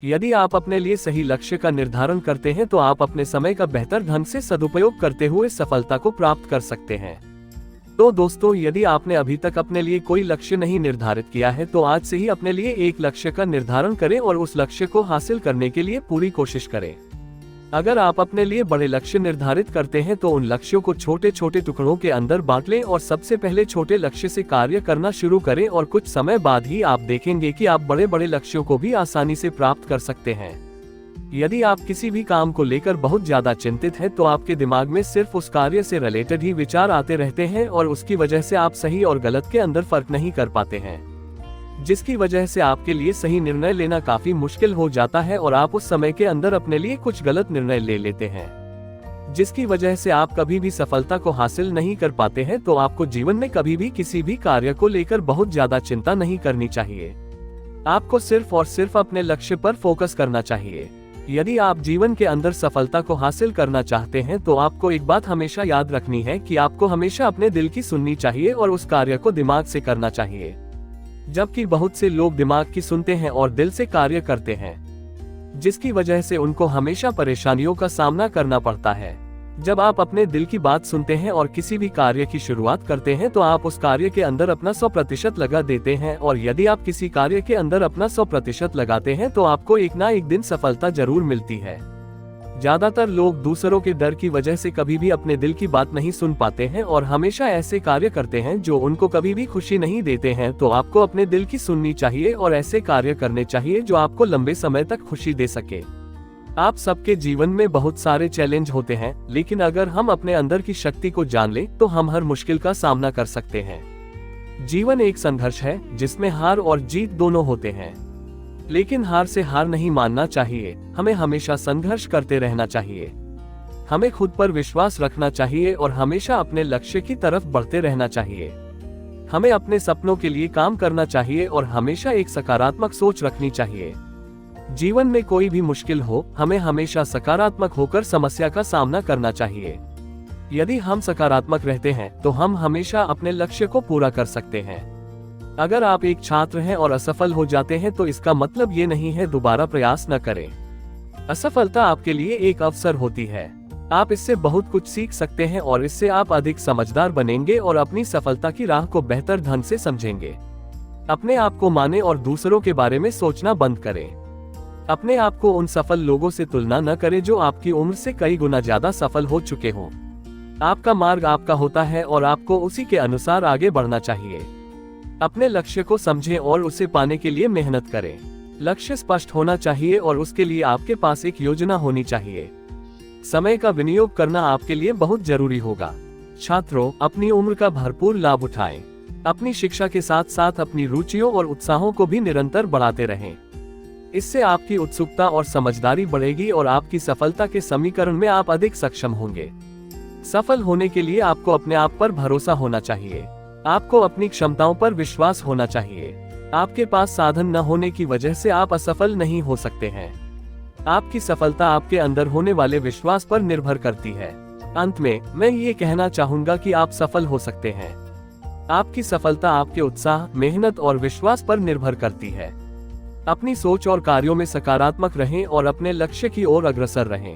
यदि आप अपने लिए सही लक्ष्य का निर्धारण करते हैं तो आप अपने समय का बेहतर ढंग से सदुपयोग करते हुए सफलता को प्राप्त कर सकते हैं। तो दोस्तों, यदि आपने अभी तक अपने लिए कोई लक्ष्य नहीं निर्धारित किया है तो आज से ही अपने लिए एक लक्ष्य का निर्धारण करें और उस लक्ष्य को हासिल करने के लिए पूरी कोशिश करें। अगर आप अपने लिए बड़े लक्ष्य निर्धारित करते हैं तो उन लक्ष्यों को छोटे छोटे टुकड़ों के अंदर बांट लें और सबसे पहले छोटे लक्ष्य से कार्य करना शुरू करें और कुछ समय बाद ही आप देखेंगे कि आप बड़े बड़े लक्ष्यों को भी आसानी से प्राप्त कर सकते हैं। यदि आप किसी भी काम को लेकर बहुत ज्यादा चिंतित हैं तो आपके दिमाग में सिर्फ उस कार्य से रिलेटेड ही विचार आते रहते हैं और उसकी वजह से आप सही और गलत के अंदर फर्क नहीं कर पाते हैं, जिसकी वजह से आपके लिए सही निर्णय लेना काफी मुश्किल हो जाता है और आप उस समय के अंदर अपने लिए कुछ गलत निर्णय ले लेते हैं, जिसकी वजह से आप कभी भी सफलता को हासिल नहीं कर पाते हैं। तो आपको जीवन में कभी भी किसी भी कार्य को लेकर बहुत ज्यादा चिंता नहीं करनी चाहिए। आपको सिर्फ और सिर्फ अपने लक्ष्य पर फोकस करना चाहिए। यदि आप जीवन के अंदर सफलता को हासिल करना चाहते हैं तो आपको एक बात हमेशा याद रखनी है कि आपको हमेशा अपने दिल की सुननी चाहिए और उस कार्य को दिमाग से करना चाहिए, जबकि बहुत से लोग दिमाग की सुनते हैं और दिल से कार्य करते हैं, जिसकी वजह से उनको हमेशा परेशानियों का सामना करना पड़ता है। जब आप अपने दिल की बात सुनते हैं और किसी भी कार्य की शुरुआत करते हैं तो आप उस कार्य के अंदर अपना 100% लगा देते हैं और यदि आप किसी कार्य के अंदर अपना 100% लगाते हैं तो आपको एक ना एक दिन सफलता जरूर मिलती है। ज्यादातर लोग दूसरों के डर की वजह से कभी भी अपने दिल की बात नहीं सुन पाते हैं और हमेशा ऐसे कार्य करते हैं जो उनको कभी भी खुशी नहीं देते हैं। तो आपको अपने दिल की सुननी चाहिए और ऐसे कार्य करने चाहिए जो आपको लंबे समय तक खुशी दे सके। आप सबके जीवन में बहुत सारे चैलेंज होते हैं, लेकिन अगर हम अपने अंदर की शक्ति को जान लें तो हम हर मुश्किल का सामना कर सकते हैं। जीवन एक संघर्ष है जिसमें हार और जीत दोनों होते हैं, लेकिन हार से हार नहीं मानना चाहिए। हमें हमेशा संघर्ष करते रहना चाहिए। हमें खुद पर विश्वास रखना चाहिए और हमेशा अपने लक्ष्य की तरफ बढ़ते रहना चाहिए। हमें अपने सपनों के लिए काम करना चाहिए और हमेशा एक सकारात्मक सोच रखनी चाहिए। जीवन में कोई भी मुश्किल हो, हमें हमेशा सकारात्मक होकर समस्या का सामना करना चाहिए। यदि हम सकारात्मक रहते हैं तो हम हमेशा अपने लक्ष्य को पूरा कर सकते हैं। अगर आप एक छात्र हैं और असफल हो जाते हैं तो इसका मतलब ये नहीं है दोबारा प्रयास न करें। असफलता आपके लिए एक अवसर होती है। आप इससे बहुत कुछ सीख सकते हैं और इससे आप अधिक समझदार बनेंगे और अपनी सफलता की राह को बेहतर ढंग से समझेंगे। अपने आप को माने और दूसरों के बारे में सोचना बंद करें। अपने आप को उन सफल लोगों से तुलना न करें जो आपकी उम्र से कई गुना ज्यादा सफल हो चुके हों। आपका मार्ग आपका होता है और आपको उसी के अनुसार आगे बढ़ना चाहिए। अपने लक्ष्य को समझें और उसे पाने के लिए मेहनत करें। लक्ष्य स्पष्ट होना चाहिए और उसके लिए आपके पास एक योजना होनी चाहिए। समय का विनियोग करना आपके लिए बहुत जरूरी होगा। छात्रों, अपनी उम्र का भरपूर लाभ उठाएं। अपनी शिक्षा के साथ साथ अपनी रुचियों और उत्साहों को भी निरंतर बढ़ाते रहें। इससे आपकी उत्सुकता और समझदारी बढ़ेगी और आपकी सफलता के समीकरण में आप अधिक सक्षम होंगे। सफल होने के लिए आपको अपने आप पर भरोसा होना चाहिए। आपको अपनी क्षमताओं पर विश्वास होना चाहिए। आपके पास साधन न होने की वजह से आप असफल नहीं हो सकते हैं। आपकी सफलता आपके अंदर होने वाले विश्वास पर निर्भर करती है। अंत में मैं ये कहना चाहूंगा कि आप सफल हो सकते हैं। आपकी सफलता आपके उत्साह, मेहनत और विश्वास पर निर्भर करती है। अपनी सोच और कार्यों में सकारात्मक रहें और अपने लक्ष्य की ओर अग्रसर रहें।